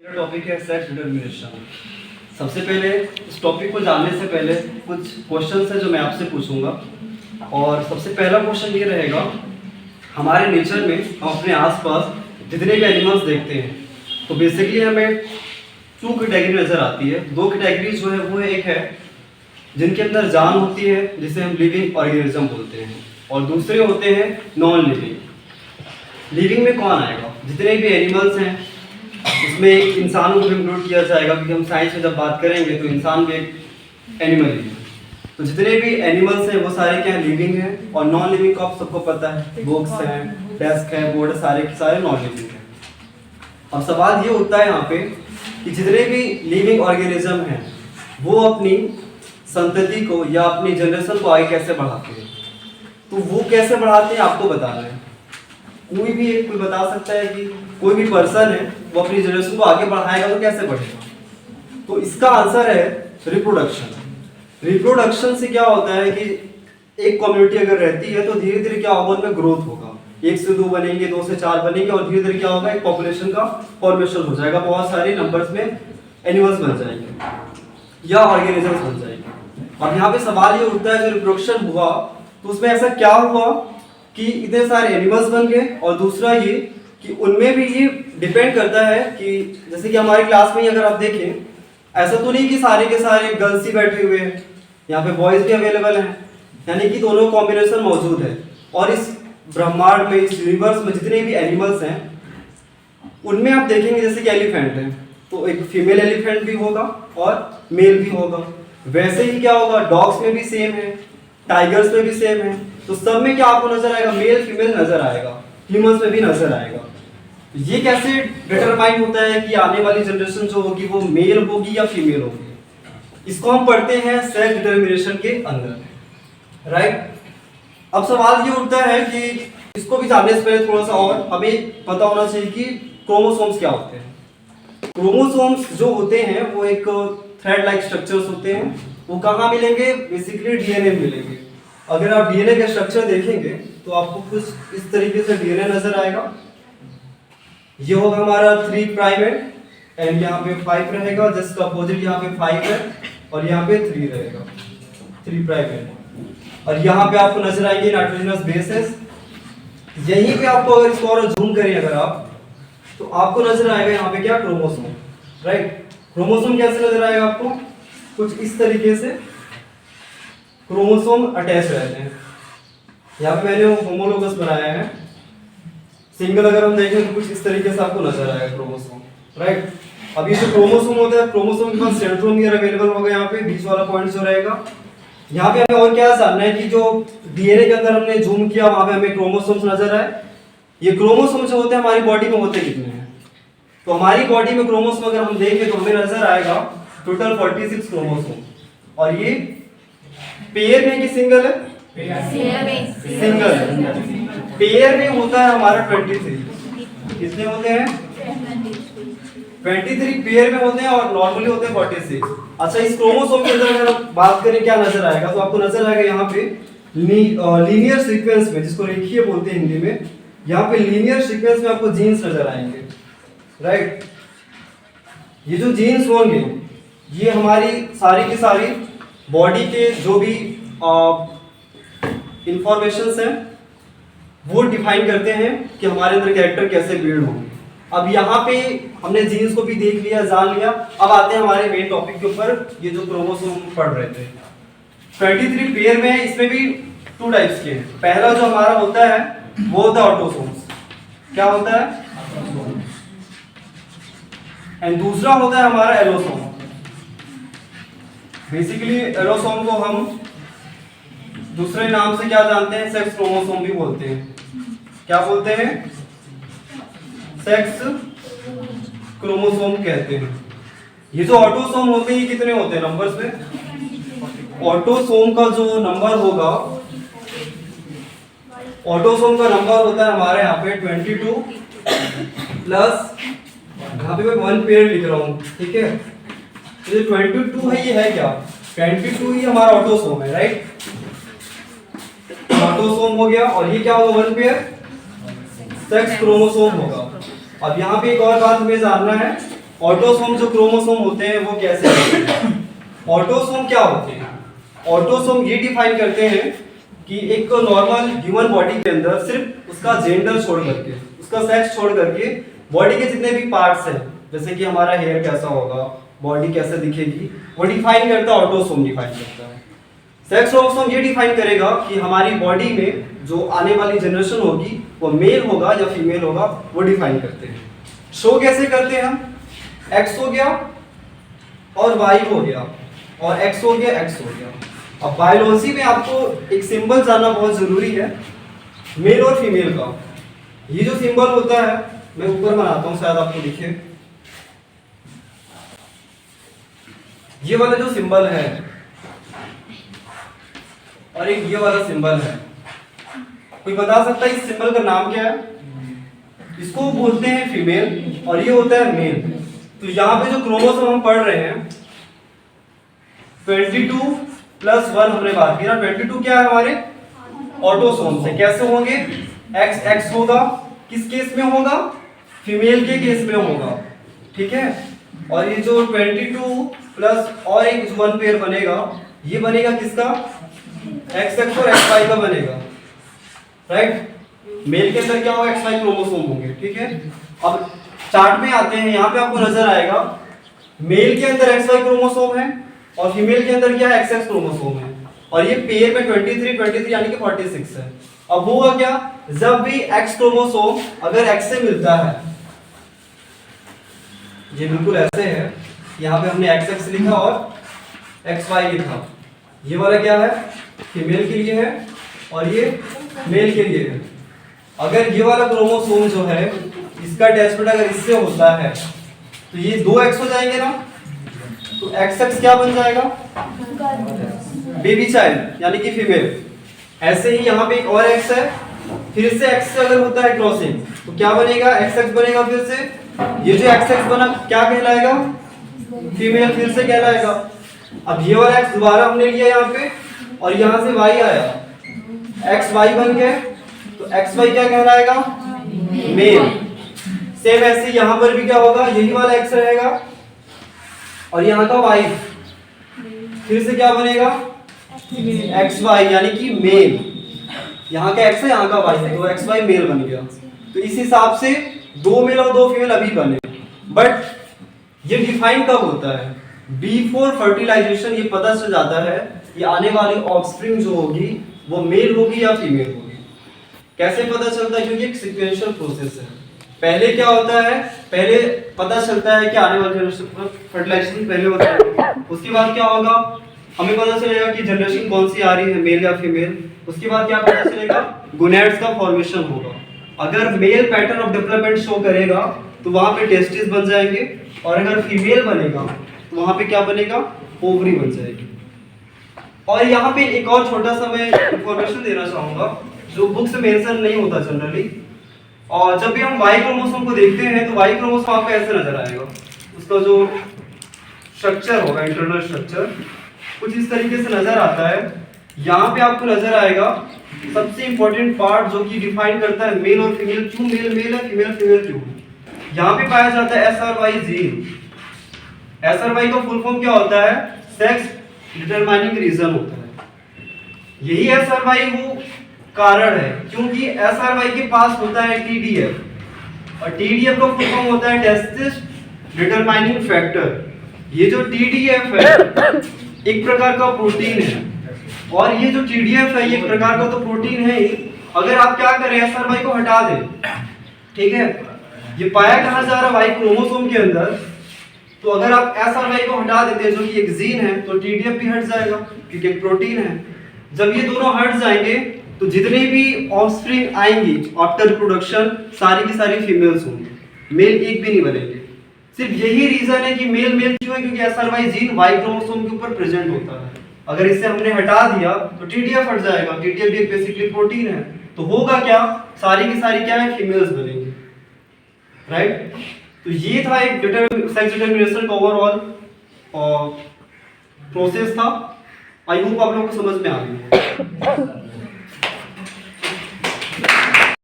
Topic है sex determination. सबसे पहले इस टॉपिक को जानने से पहले कुछ क्वेश्चंस है जो मैं आपसे पूछूंगा। और सबसे पहला क्वेश्चन ये रहेगा, हमारे नेचर में हम अपने आसपास जितने भी एनिमल्स देखते हैं तो बेसिकली हमें टू कैटेगरी नज़र आती है। दो कैटेगरीज जो है वो एक है जिनके अंदर जान होती है जिसे हम लिविंग ऑर्गेनिज्म बोलते हैं, और दूसरे होते हैं नॉन लिविंग। लिविंग में कौन आएगा? जितने भी एनिमल्स हैं उसमें इंसानों को भी इंक्लूड किया जाएगा, क्योंकि हम साइंस में जब बात करेंगे तो इंसान भी एक एनिमल ही है। तो जितने भी एनिमल्स हैं वो सारे क्या लिविंग हैं, और नॉन लिविंग को आप सबको पता है, बुक्स हैं, डेस्क है, बोर्ड, सारे के सारे नॉन लिविंग हैं। अब सवाल ये उठता है यहाँ पे कि जितने भी लिविंग ऑर्गेनिज्म हैं वो अपनी संतति को या अपनी जनरेशन को आगे कैसे बढ़ाते हैं। तो वो कैसे बढ़ाते हैं आपको बताना है। कोई बता सकता है कि कोई भी पर्सन है वो अपनी जनरेशन को आगे बढ़ाएगा तो कैसे बढ़ेगा? तो इसका आंसर है रिप्रोडक्शन। रिप्रोडक्शन से क्या होता है कि एक कम्युनिटी अगर रहती है तो धीरे धीरे क्या होगा, उनमें ग्रोथ होगा। 1 से 2 बनेंगे, 2 से 4 बनेंगे, और धीरे धीरे क्या होगा, एक पॉपुलेशन का फॉर्मेशन हो जाएगा। बहुत सारे नंबर्स में एनिमल्स बन जाएंगे या ऑर्गेनिजम्स बन जाएंगे। अब यहाँ पे सवाल ये उठता है, जो रिप्रोडक्शन हुआ तो उसमें ऐसा क्या हुआ कि इतने सारे एनिमल्स बन गए। और दूसरा ये कि उनमें भी ये डिपेंड करता है कि जैसे कि हमारे क्लास में ही अगर आप देखें, ऐसा तो नहीं कि सारे के सारे गर्ल्स ही बैठे हुए हैं, यहाँ पे बॉयज भी अवेलेबल हैं, यानी कि दोनों कॉम्बिनेशन मौजूद है। और इस ब्रह्मांड में, इस यूनिवर्स में जितने भी एनिमल्स हैं उनमें आप देखेंगे जैसे कि एलिफेंट है तो एक फीमेल एलिफेंट भी होगा और मेल भी होगा। वैसे ही क्या होगा, डॉग्स में भी सेम है, टाइगर्स में भी सेम है। तो सब में क्या आपको नजर आएगा, मेल फीमेल नजर आएगा, ह्यूमंस में भी नजर आएगा। ये कैसे डिटरमाइन होता है कि आने वाली जनरेशन जो होगी वो मेल होगी या फीमेल होगी? इसको हम पढ़ते हैं सेक्स डिटरमिनेशन के अंदर, राइट। अब सवाल ये उठता है कि इसको भी जानने से पहले थोड़ा सा और हमें पता होना चाहिए कि क्रोमोसोम्स क्या होते हैं। क्रोमोसोम्स जो होते हैं वो एक थ्रेड लाइक स्ट्रक्चर्स होते हैं। वो कहाँ मिलेंगे? बेसिकली डीएनए में मिलेंगे। अगर आप डीएनए का स्ट्रक्चर देखेंगे तो आपको कुछ इस तरीके से डीएनए नजर आएगा। ये होगा हमारा 3 प्राइमेट, एंड यहाँ पे 5 रहेगा, जस्ट अपोजिट यहाँ पे 5 है और यहाँ पे 3 रहेगा, 3 प्राइमेट। और यहाँ पे आपको नजर आएंगे नाइट्रोजनस बेसेस। यहीं पे आपको अगर इसको और जूम करें अगर आप, तो आपको नजर आएगा यहाँ पे क्या, क्रोमोसोम, राइट। क्रोमोसोम कैसे नजर आएगा आपको? कुछ इस तरीके से क्रोमोसोम अटैच रहते हैं। यहाँ पे मैंने वो होमोलोगस बनाया है, सिंगल अगर हम देखें तो कुछ इस तरीके से आपको नजर आएगा क्रोमोसोम, राइट। अब ये जो क्रोमोसोम होता है, क्रोमोसोम के पास सेंट्रोमियर अवेलेबल होगा, यहाँ पे बीच वाला पॉइंट जो रहेगा। यहाँ पे हमें और क्या जानना है कि जो डीएनए के अंदर हमने जूम किया वहां पे हमें क्रोमोसोम्स नजर आए। ये क्रोमोसोम जो होते हैं हमारी बॉडी में होते कितने हैं? तो हमारी बॉडी में क्रोमोसोम अगर हम देखें तो हमें नजर आएगा टोटल 46 क्रोमोसोम। और ये पेयर में कि सिंगल है? सिंगल है। पेयर में होता है हमारा 23। कितने होते हैं? 23 पेयर में होते हैं और नॉर्मली होते हैं 46। अच्छा, इस क्रोमोसोम के अंदर अगर बात करें क्या नजर आएगा, तो आपको नजर आएगा यहाँ पे लीनियर सीक्वेंस में, जिसको रेखीय बोलते हैं हिंदी में, यहाँ पे लीनियर सीक्वेंस में आपको जीन्स नजर आएंगे, राइट। ये जो जीन्स होंगे ये हमारी सारी की सारी बॉडी के जो भी इंफॉर्मेशंस हैं वो डिफाइन करते हैं कि हमारे अंदर कैरेक्टर कैसे बिल्ड होंगे। अब यहाँ पे हमने जीन्स को भी देख लिया, जान लिया। अब आते हैं हमारे मेन टॉपिक के ऊपर, ये जो क्रोमोसोम पढ़ रहे थे। 23 पेयर में है, इसमें भी 2 टाइप्स के हैं। पहला जो हमारा होता है वो होता है ऑटोसोम्स। क्या होता है? एंड दूसरा होता है हमारा एलोसोम। बेसिकली एलोसोम को हम दूसरे नाम से क्या जानते हैं? सेक्स क्रोमोसोम भी बोलते हैं। क्या बोलते हैं? सेक्स क्रोमोसोम कहते हैं। ये जो ऑटोसोम होते हैं ये कितने होते हैं नंबर्स में? ऑटोसोम का जो नंबर होगा, ऑटोसोम का नंबर होता है हमारे यहाँ पे 22 प्लस, यहाँ पे मैं 1 पेयर लिख रहा हूँ, ठीक है। तो 22 है, ये है क्या? 22 ही हमारा ऑटोसोम है, राइट। ऑटोसोम हो गया, और ये क्या होगा? 1 पेयर सेक्स क्रोमोसोम होगा। अब यहाँ पे एक और बात हमें जानना है ऑटोसोम जो क्रोमोसोम होते हैं वो कैसे होते हैं। ऑटोसोम क्या होते हैं? ऑटोसोम ये डिफाइन करते हैं कि एक नॉर्मल ह्यूमन बॉडी के अंदर सिर्फ उसका जेंडर छोड़ करके, उसका सेक्स छोड़ करके बॉडी के जितने भी पार्ट्स हैं, जैसे कि हमारा हेयर कैसा होगा, बॉडी कैसे दिखेगी, वो डिफाइन करता है ऑटोसोम डिफाइन करता है। सेक्स क्रोमोसोम ये डिफाइन करेगा कि हमारी बॉडी में जो आने वाली जनरेशन होगी वो मेल होगा या फीमेल होगा, वो डिफाइन करते हैं। शो कैसे करते हैं हम? एक्स हो गया और वाई हो गया और एक्स हो गया, एक्स हो गया। अब बायोलॉजी में आपको एक सिंबल जानना बहुत जरूरी है मेल और फीमेल का। ये जो सिंबल होता है मैं ऊपर बनाता हूं, शायद आपको दिखे। ये वाला जो सिंबल है और एक ये वाला सिंबल है, कोई बता सकता है इस सिंबल का नाम क्या है? इसको बोलते हैं फीमेल और ये होता है मेल। तो यहाँ पे जो क्रोमोसोम हम पढ़ रहे हैं 22+1 हमने बात की ना, 22 क्या है हमारे ऑटोसोम से। कैसे होंगे? एक्स एक्स होगा, किस केस में होगा? फीमेल के केस में होगा, ठीक है। और ये जो 22 प्लस और एक 1 पेयर बनेगा, ये बनेगा किसका? एक्स एक्स और एक्स वाई का बनेगा, राइट। मेल के अंदर क्या होगा? एक्स वाई क्रोमोसोम होंगे, ठीक है। अब चार्ट में आते हैं, यहाँ पे आपको नजर आएगा मेल के अंदर एक्स वाई क्रोमोसोम है और फीमेल के अंदर क्या है? एक्स एक्स क्रोमोसोम है। और ये पेयर में 23 यानी कि 46 है। अब होगा क्या? जब भी एक्स क्रोमोसोम अगर एक्स से मिलता है, ये बिल्कुल ऐसे है, यहाँ पे हमने एक्स एक्स लिखा और एक्स वाई लिखा। ये वाला क्या है? फीमेल के लिए है और ये मेल के लिए है। अगर ये वाला क्रोमोसोम जो है इसका अटैचमेंट अगर इससे होता है तो ये 2 एक्स हो जाएंगे ना, तो एक्स एक्स क्या बन जाएगा? बेबी चाइल्ड यानी कि फीमेल। ऐसे ही यहाँ पे एक और एक्स है, फिर से एक्स से अगर होता है क्रॉसिंग तो क्या बनेगा? एक्स एक्स बनेगा। फिर से ये जो एक्स एक्स बना क्या कहलाएगा? फीमेल फिर से कहलाएगा। अब ये वाला एक्स दोबारा हमने लिया यहाँ पे और यहाँ से वाई आया, एक्स वाई बन गए, तो एक्स वाई क्या कहलाएगा? मेल। सेम ऐसे यहाँ पर भी क्या होगा? यही वाला एक्स रहेगा और यहाँ का वाई फिर से क्या बनेगा? एक्स वाई यानी कि मेल। यहाँ का एक्स है, यहाँ का वाई है, तो एक्स वाई मेल बन गया। तो इस हिसाब से 2 मेल और 2 फीमेल अभी बने। बट ये डिफाइन कब होता है? बिफोर फर्टिलाइजेशन ये पता चल जाता है कि आने वाली ऑफस्प्रिंग जो होगी वो मेल होगी या फीमेल होगी। कैसे पता चलता है? क्योंकि एक सीक्वेंशियल प्रोसेस है। पहले क्या होता है? पहले पता चलता है कि आने वाली जनरेशन फर्टिलाइजेशन पहले होता है, उसके बाद क्या होगा? हमें पता चलेगा कि जनरेशन कौन सी आ रही है, मेल या फीमेल। उसके बाद क्या पता चलेगा? गोनैड्स का फॉर्मेशन होगा। अगर male pattern of development show करेगा तो वहां पे टेस्टिस बन जाएंगे, और अगर फीमेल बनेगा तो वहां पे क्या बनेगा? ओवरी बन जाएगी। और यहाँ पे एक और छोटा सा मैं इंफॉर्मेशन देना चाहूंगा जो बुक्स में मेंशन नहीं होता जनरली। और जब भी हम वाई क्रोमोसोम को देखते हैं तो वाई क्रोमोसोम आपको ऐसे नजर आएगा। उसका जो स्ट्रक्चर होगा, इंटरनल स्ट्रक्चर कुछ इस तरीके से नजर आता है। यहाँ पे आपको नजर आएगा सबसे इंपॉर्टेंट पार्ट जो कि डिफाइन करता है मेल और फीमेल, क्यों मेल मेल है, फीमेल फीमेल क्यों। यहाँ पे पाया जाता है SRY जीन। SRY का फुल फॉर्म क्या होता है? सेक्स डिटरमाइनिंग रीजन होता है। यही SRY वो कारण है क्योंकि SRY के पास होता है TDF, और TDF का फुल फॉर्म होता है टेस्टिस डिटरमाइनिंग फैक्टर। ये जो TDF है एक प्रकार का प्रोटीन है, और ये जो TDF है ये एक प्रकार का तो प्रोटीन है ही। अगर आप क्या करें, SRY को हटा दें, ठीक है, ये पाया कहाँ जा रहा है? वाई क्रोमोसोम के अंदर। तो अगर आप SRY को हटा देते हैं जो कि एक जीन है, तो TDF भी हट जाएगा क्योंकि एक प्रोटीन है। जब ये दोनों हट जाएंगे तो जितने भी ऑफस्प्रिंग आएंगी आफ्टर रिप्रोडक्शन सारी की सारी फीमेल्स होंगी, मेल एक भी नहीं बनेंगे। सिर्फ यही रीजन है कि मेल मेल क्यों है, क्योंकि SRY जीन वाई क्रोमोसोम के ऊपर प्रेजेंट होता है। अगर इसे हमने हटा दिया तो TDF हट जाएगा। TDF भी एक बेसिकली प्रोटीन है, तो होगा क्या? सारी की सारी क्या है? फीमेल्स बनेंगी, राइट। तो ये था एक सेक्स डिटरमिनेशन का ओवरऑल प्रोसेस था। आई होप आप लोगों को समझ में आ गई।